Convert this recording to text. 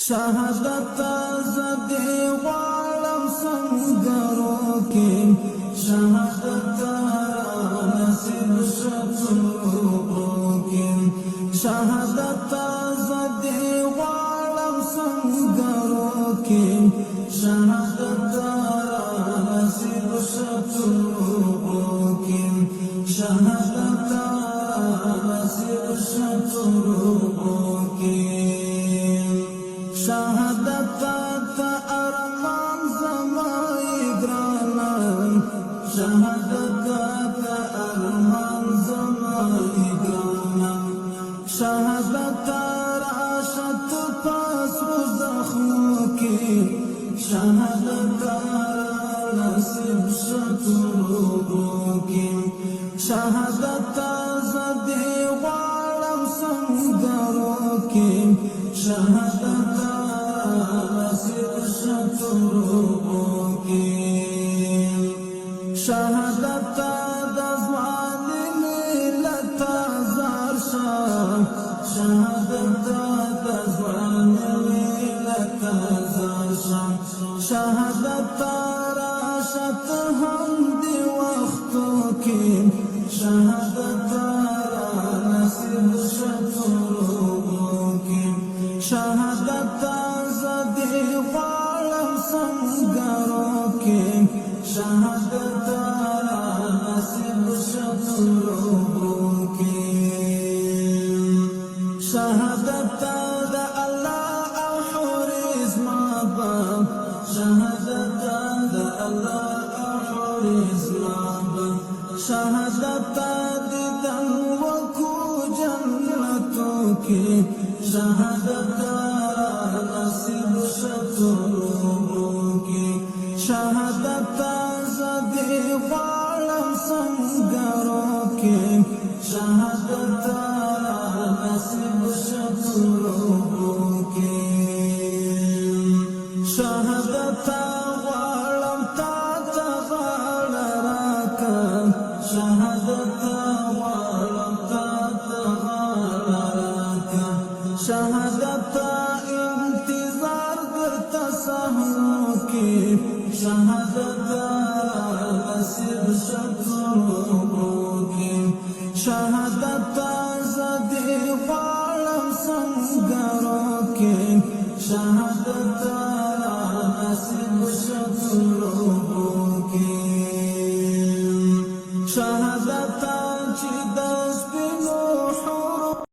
شهادت زدی غواړم سنګرو کې شهادت نصیب شتورو کې شهادت زدی غواړم سنګرو کې شهادت نصیب شتورو کې شهادت نصیب شتورو کې شهادت تا ارمان زمای ګرانا شهادت تا ارمان زمای ګرانا شهادت راشد پسرو زخمو کې شهادت نصیب شتورو کې شهادت زدی غواړم سنګرو کې شهادت نصیب شتورو کې شهادت د ځوان ملت زار شاه شهادت د ځوان ملت زار شاه شهادت راشد هم دی وختو کې شهادت نصیب شتورو کې شهادت زدی غواړم سنګرو کې شهادت نصیب شتورو کې شهادت د الله او حور زما باب شهادت د الله او حور زما باب شهادت د وکو جنتو کې شهادت نصیب شتورو کې شهادت زدی غواړم سنګرو کې شهادت نصیب شتورو کې شهادت غواړم تا ته غاړه راکړه شهادت غواړم تا ته غاړه راکړه شهادت انتظار درته سهو کې شهادت نصیب شتورو کې شهادت زدی غواړم سنګرو کې شهادت